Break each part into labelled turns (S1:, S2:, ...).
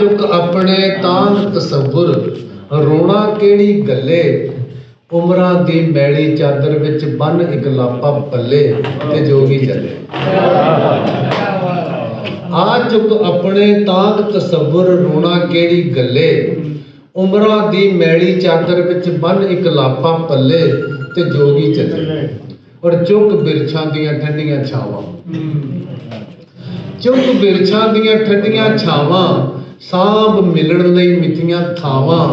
S1: चुक अपने तांग तसव्वुर रोना केड़ी गल्ले उमरां दी मैली चादर विच बन इक लापा पल्ले ते जोगी चले। आ चुक अपने तांग तसव्वुर रोना केड़ी गल्ले उमरां दी मैली चादर विच बन इक लापा पल्ले ते जोगी चले। और चुक बिरछां दियां ठंडियां छावां, चुक बिरछां दियां ठंडियां छावां सांभ मिलण लई मिठियां थावां।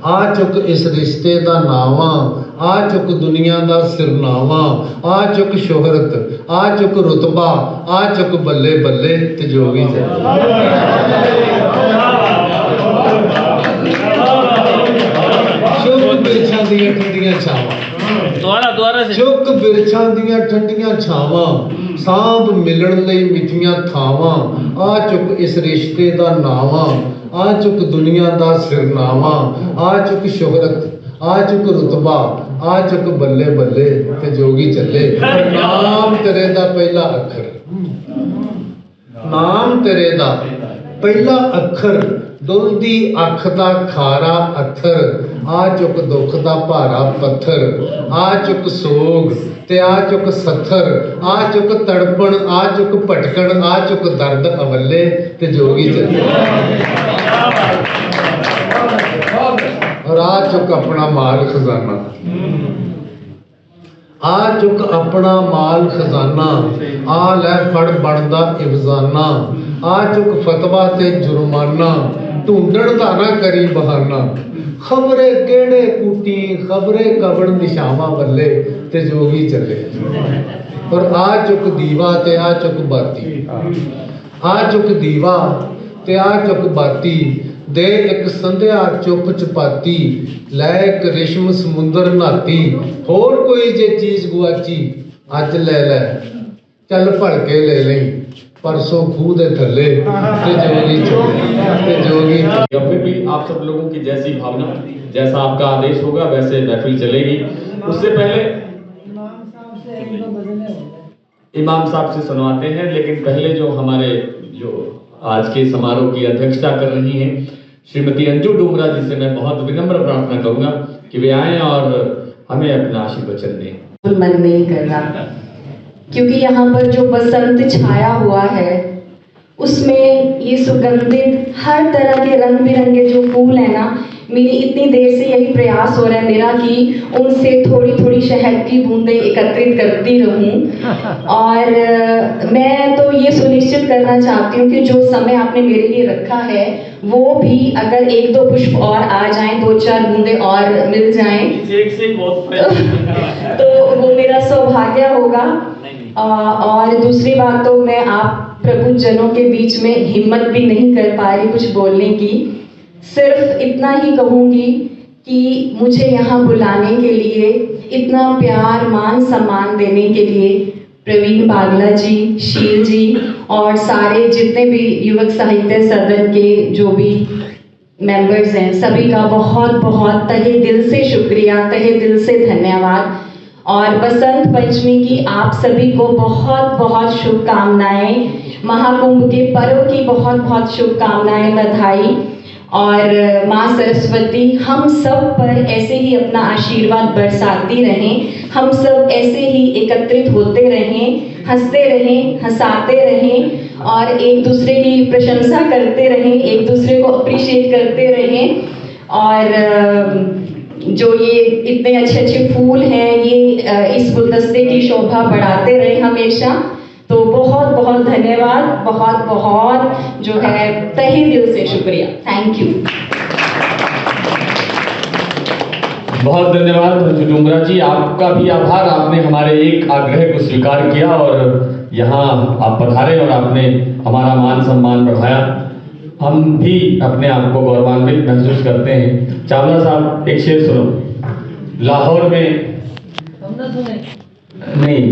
S1: आ चुक इस रिश्ते दा नावां, आ चुक दुनिया दा सिरनावा, आ चुक शोहरत, आ चुक रुतबा, आ चुक बल्ले बल्ले ते जोगी चले। चुक बिरछां दियां ठंडियां छावां, चुक बिरछां दियां ठंडियां छावां सांभ मिलण लई मिठियां थावां। आ चुक इस रिश्ते दा नावां, आ चुक दुनिया दा सिरनावा, आ चुक शोहरत, आ चुक रुतबा, आ चुक बल्ले बल्ले ते जोगी चले। नाम तेरे दा पहला अखर, नाम तेरे दा पहला अखर डुलदी अख दा खारा अथर। आ चुक दुख दा भारा पत्थर, आ चुक सोग ते आ चुक सत्थर, आ चुक तड़पण, आ चुक भटकण, आ चुक दर्द अवल्ले ते जोगी चले। और आ चुक अपना माल खजाना, आ चुक अपना माल खजाना, आ लै फड़ बनदा इवजाना। आ चुक फतवा ते जुर्माना, ढूंढण दा ना करी बहाना। खबरे केड़े कूटी खबरे कबड़ निशावा बल्ले ते जोगी चले। और आ चुक दीवा ते आ चुक बाती, आ चुक दीवा ते आ चुक बाती। दे एक संध्या चुप चपाती, लै एक रेशम समुंदर नाती। होर कोई जे चीज गुआची अज ले लै, चल भड़के ले लई परसों खूह दे थल्ले ते जोगी चले ते जोगी।
S2: फिर भी आप सब लोगों की जैसी भावना, जैसा आपका आदेश होगा वैसे महफिल चलेगी। उससे पहले इमाम साहब से सुनवाते हैं, लेकिन पहले जो हमारे जो आज के समारोह की अध्यक्षता कर रही हैं श्रीमती अंजू डोगरा जी से मैं बहुत विनम्र प्रार्थना करूंगा कि वे आएं और हमें अपना आशीर्वचन दें।
S3: मन नहीं कर रहा क्योंकि यहाँ पर जो बसंत छाया हुआ है उसमें ये सुगंधित हर तरह के रंग बिरंगे जो फूल है ना, मेरी इतनी देर से यही प्रयास हो रहा है मेरा कि उनसे थोड़ी थोड़ी शहद की बूंदें एकत्रित करती रहूं। और मैं तो ये सुनिश्चित करना चाहती हूँ कि जो समय आपने मेरे लिए रखा है वो भी अगर एक दो पुष्प और आ जाएं, दो चार बूंदें और मिल जाएं तो वो मेरा सौभाग्य होगा। और दूसरी बात तो मैं आप प्रबुद्ध जनों के बीच में हिम्मत भी नहीं कर पा रही कुछ बोलने की। सिर्फ इतना ही कहूँगी कि मुझे यहाँ बुलाने के लिए, इतना प्यार मान सम्मान देने के लिए प्रवीण बागला जी, शील जी और सारे जितने भी युवक साहित्य सदन के जो भी मेंबर्स हैं सभी का बहुत बहुत तहे दिल से शुक्रिया, तहे दिल से धन्यवाद। और बसंत पंचमी की आप सभी को बहुत बहुत शुभकामनाएं, महाकुंभ के पर्व की बहुत बहुत शुभकामनाएं, बधाई। और माँ सरस्वती हम सब पर ऐसे ही अपना आशीर्वाद बरसाती रहें, हम सब ऐसे ही एकत्रित होते रहें, हंसते रहें, हंसाते रहें और एक दूसरे की प्रशंसा करते रहें, एक दूसरे को अप्रिशिएट करते रहें। और जो ये इतने अच्छे अच्छे फूल हैं ये इस गुलदस्ते की शोभा बढ़ाते रहे हमेशा। तो बहुत बहुत धन्यवाद, बहुत बहुत जो है तहे दिल से शुक्रिया। Thank you.
S2: बहुत धन्यवाद अंजू डोगरा जी, आपका भी आभार। आपने हमारे एक आग्रह को स्वीकार किया और यहाँ आप पधारे और आपने हमारा मान सम्मान बढ़ाया। हम भी अपने आप को गौरवान्वित महसूस करते हैं। चावला साहब एक शेर सुनो। लाहौर में नहीं,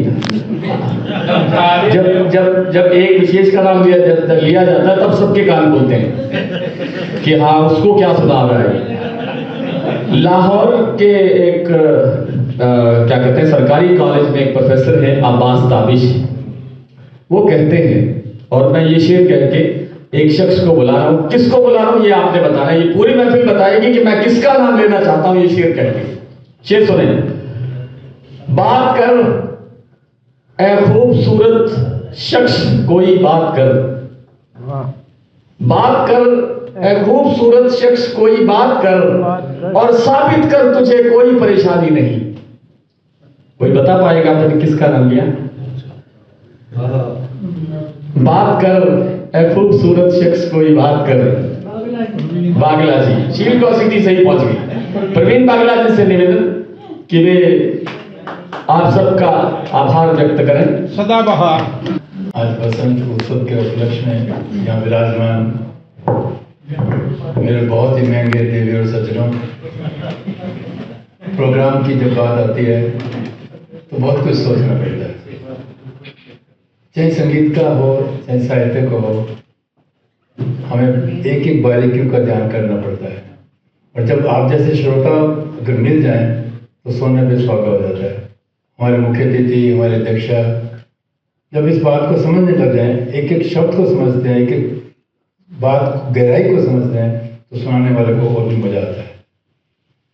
S2: जब एक विशेष का नाम लिया जाता है तब सबके कान बोलते हैं कि हाँ उसको क्या सुना रहा है। लाहौर के एक क्या कहते हैं सरकारी कॉलेज में एक प्रोफेसर है अब्बास ताबिश, वो कहते हैं, और मैं ये शेर कह के एक शख्स को बुला रहा हूं। किसको बुला रहा हूं ये आपने बताना है। ये पूरी महफिल बताएगी कि मैं किसका नाम लेना चाहता हूं ये शेर कह के। शेर सुने। बात कर ए खूबसूरत शख्स कोई बात कर, बात कर ए खूबसूरत शख्स कोई बात कर, और साबित कर तुझे कोई परेशानी नहीं। कोई बता पाएगा मैंने किसका नाम लिया? बात कर ए खूबसूरत शख्स कोई बात कर, बागला जी। शील कौशिकी सही पहुंच गई। प्रवीण बागला जी से निवेदन कि वे आप सबका आभार व्यक्त करें।
S4: सदाबहार।
S5: आज बसंत उत्सव के उपलक्ष्य में यहाँ विराजमान मेरे बहुत ही महंगे देवी और सज्जनों, प्रोग्राम की जब बात आती है तो बहुत कुछ सोचना पड़ता है। चाहे संगीत का हो चाहे साहित्य का हो, हमें एक एक बारीकियों का ध्यान करना पड़ता है। और जब आप जैसे श्रोता अगर मिल जाएं तो सोने पे सुहागा हो जाता है। हमारे मुख्य अतिथि, हमारे अध्यक्षा जब इस बात को समझने लग जाएं, एक एक शब्द को समझते हैं, एक एक बात गहराई को समझते हैं, तो सुनाने वाले को और भी मजा आता है।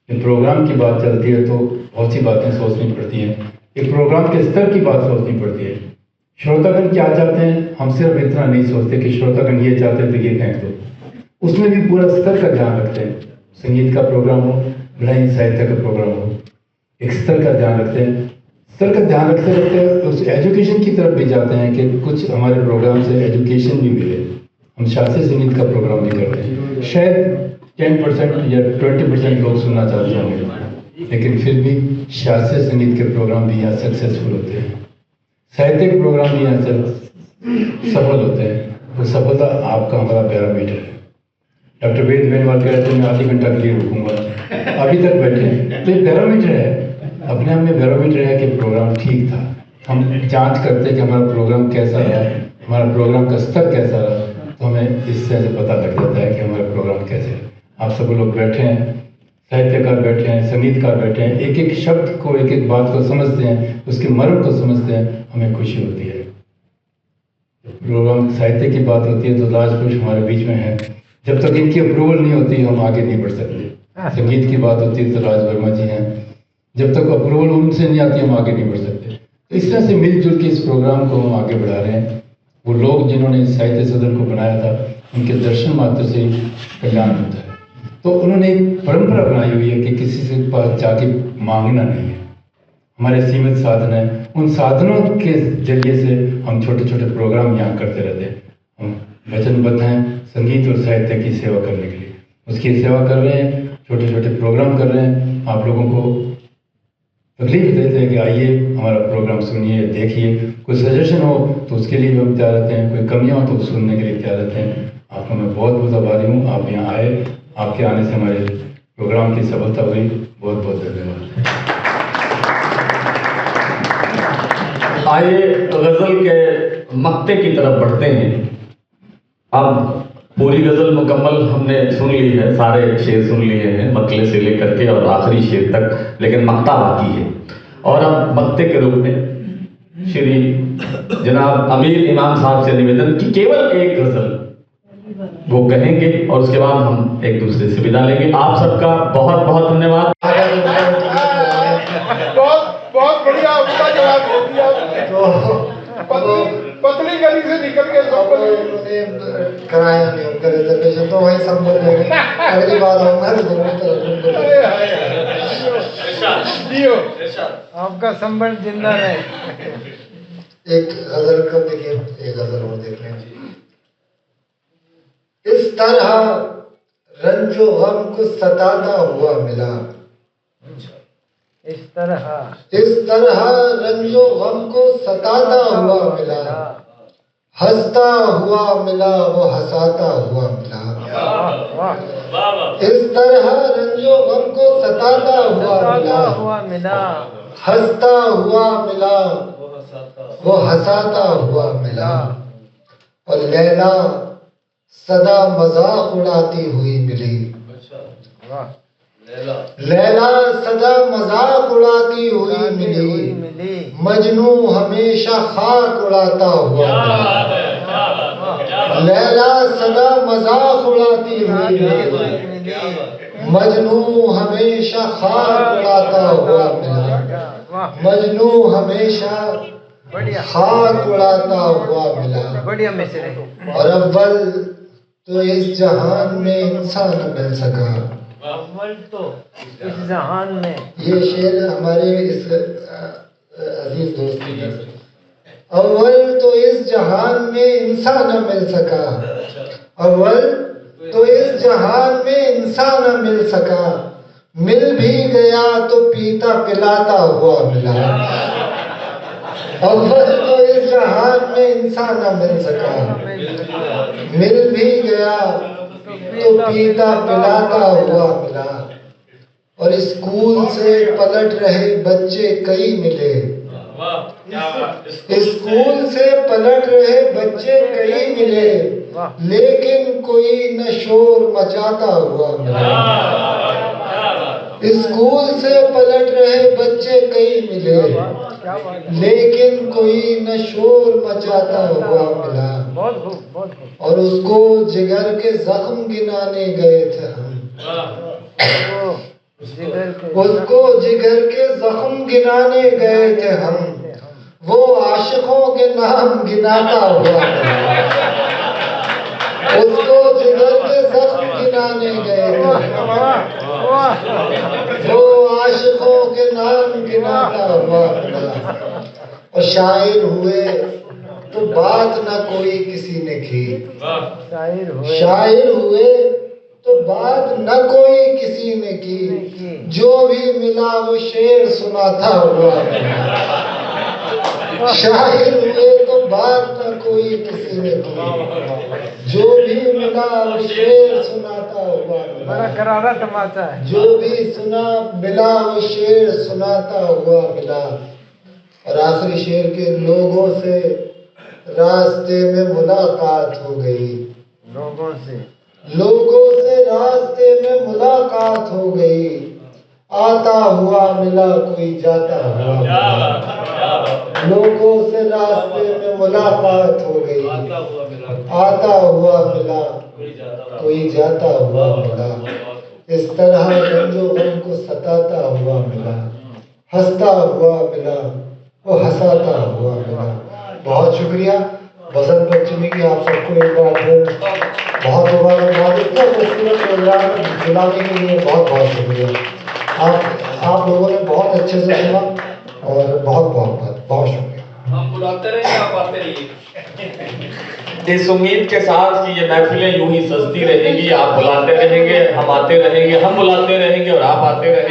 S5: जब प्रोग्राम की बात चलती है तो बहुत सी बातें सोचनी पड़ती हैं। एक प्रोग्राम के स्तर की बात सोचनी पड़ती है। श्रोतागण क्या चाहते हैं, हम सिर्फ इतना नहीं सोचते कि श्रोतागण ये चाहते हैं तो ये फेंक दो। उसमें भी पूरा स्तर का ध्यान रखते हैं। संगीत का प्रोग्राम हो, भले ही साहित्य का प्रोग्राम हो, एक स्तर का ध्यान रखते हैं। स्तर का ध्यान रखते रखते उस एजुकेशन की तरफ भी जाते हैं कि कुछ हमारे प्रोग्राम से एजुकेशन भी मिले। हम शास्त्रीय संगीत का प्रोग्राम भी करते हैं। शायद 10% या 20% लोग सुनना चाहते होंगे, लेकिन फिर भी शास्त्रीय संगीत के प्रोग्राम भी यहाँ सक्सेसफुल होते हैं। साहित्यिक प्रोग्राम भी यहाँ से सफल होते हैं। वो सफलता आपका हमारा पैरामीटर है। डॉक्टर वेद बेनवाल कह रहे थे मैं आधी घंटा के लिए रुकूंगा, अभी तक बैठे हैं। तो ये पैरामीटर है, अपने आप में पैरामीटर है कि प्रोग्राम ठीक था। हम जांच करते हैं कि हमारा प्रोग्राम कैसा रहा, हमारा प्रोग्राम का स्तर कैसा रहा, तो हमें इससे पता लग जाता है कि हमारा प्रोग्राम कैसे है। आप सब लोग बैठे हैं, साहित्यकार बैठे हैं, संगीतकार बैठे हैं, एक एक शब्द को, एक एक बात को समझते हैं, उसके मर्म को समझते हैं, हमें खुशी होती है। प्रोग्राम साहित्य की बात होती है तो राजपुरुष हमारे बीच में है। जब तक इनकी अप्रूवल नहीं होती हम आगे नहीं बढ़ सकते। संगीत की बात होती है तो राज वर्मा जी हैं। जब तक अप्रूवल उनसे नहीं आती हम आगे नहीं बढ़ सकते। तो इस तरह से मिलजुल के इस प्रोग्राम को हम आगे बढ़ा रहे हैं। वो लोग जिन्होंने साहित्य सदन को बनाया था, उनके दर्शन मात्र से कल्याण होता है। तो उन्होंने एक परंपरा बनाई हुई है कि किसी से पास जाके मांगना नहीं है। हमारे सीमित साधन है, उन साधनों के जरिए से हम छोटे छोटे प्रोग्राम यहाँ करते रहते हैं। हम वचनबद्ध हैं संगीत और साहित्य की सेवा करने के लिए। उसकी सेवा कर रहे हैं, छोटे छोटे प्रोग्राम कर रहे हैं। आप लोगों को तकलीफ देते हैं कि आइए हमारा प्रोग्राम सुनिए, देखिए। कोई सजेशन हो तो उसके लिए भी हम तैयार रहते हैं, कोई कमियाँ हो तो सुनने के लिए तैयार रहते हैं। आपका मैं बहुत बहुत आभारी हूँ। आप यहाँ आए, आपके आने से हमारे प्रोग्राम की सफलता हुई। बहुत बहुत धन्यवाद।
S2: आइए गजल के मक्ते की तरफ बढ़ते हैं। अब पूरी गजल मुकम्मल हमने सुन ली है, सारे शेर सुन लिए हैं, मकले से लेकर के और आखिरी शेर तक, लेकिन मक्ता बाकी है। और अब मक्ते के रूप में श्री जनाब अमीर इमाम साहब से निवेदन कि केवल एक गजल वो कहेंगे और उसके बाद हम एक दूसरे से विदा लेंगे। आप सबका बहुत बहुत धन्यवाद।
S4: बहुत बढ़िया उसका जवाब दे दिया। पतली गली से निकल के
S6: कराया नहीं उनका रिजर्वेशन, तो वही संभल लेंगे। अगली बार आऊंगा तो
S4: आपका संबल जिंदा रहे।
S6: एक गजल का देखिए, एक गजल और देख लें। इस तरह रंजो गम को सताता हुआ मिला,
S4: इस तरह
S6: रंजो गम को सताता हुआ मिला, हंसता हुआ मिला वो हंसाता हुआ मिला। इस तरह रंजो गम को सताता हुआ मिला, हंसता हुआ मिला वो हंसाता हुआ मिला। और लैला सदा मजाक उड़ाती हुई मिली, लैला सदा मजाक उड़ाती हुई मिली, मजनू हमेशा खाक उड़ाता हुआ मिला। लैला सदा मजाक उड़ाती हुई, मजनू हमेशा खाक उड़ाता हुआ मिला, मजनू हमेशा खाक उड़ाता हुआ मिला।
S7: बढ़िया मैसेज है।
S6: और अव्वल तो इस जहान में इंसान मिल सका।
S7: अव्वल तो इस जहान में,
S6: ये शेर हमारे इस अजीज दोस्त की तरफ से। अव्वल तो इस जहान में इंसान न मिल सका, अव्वल तो इस जहान में इंसान न मिल सका, मिल भी गया तो पीता पिलाता हुआ मिला। अव्वल तो इस जहान में इंसान न मिल सका, मिल भी गया तो पीता पिलाता हुआ मिला। और स्कूल से पलट रहे बच्चे कई मिले, स्कूल से पलट रहे बच्चे कई मिले, लेकिन कोई न शोर मचाता हुआ मिला। स्कूल से पलट रहे बच्चे कई मिले, लेकिन कोई न शोर मचाता हुआ मिला। और उसको जिगर के जख्म गिनाने गए थे हम, उसको जिगर के जख्म गिनाने गए थे हम, वो आशिकों के नाम गिनाता हुआ मिला। उसको जिगर के जख्म गिनाने गए थे, वो आशिकों के नाम गिनाता हुआ मिला। और शायर हुए तो बात ना कोई किसी ने की, शायर हुए तो बात न कोई किसी ने की, जो भी मिला वो शेर सुनाता हुआ मिला। शायर हुए तो बात न कोई किसी ने की, जो भी मिला वो शेर सुनाता हुआ मिला।
S7: बड़ा करारा तमाशा है।
S6: जो भी सुना मिला वो शेर सुनाता हुआ मिला। और आखिरी शेर के लोगों से रास्ते में मुलाकात हो गई,
S7: लोगों से रास्ते में मुलाकात हो गई, आता हुआ मिला कोई जाता हुआ मिला। लोगों से रास्ते में मुलाकात हो गई, आता हुआ मिला कोई जाता हुआ मिला। इस तरह रंजो गम को सताता हुआ मिला, हंसता हुआ मिला वो हंसाता हुआ मिला। बहुत शुक्रिया बसंत पंचमी की आप सबको एक बार फिर बहुत इतना खूबसूरत प्रोग्राम बुलाने के लिए बहुत बहुत शुक्रिया। आप लोगों ने बहुत अच्छे से सुना और बहुत शुक्रिया।
S2: हम बुलाते रहेंगे, आप आते रहिए। इस उम्मीद के साथ कि ये महफिलें यूं ही सजती रहेंगी, आप बुलाते रहेंगे, हम आते रहेंगे, हम बुलाते रहेंगे और आप आते रहेंगे।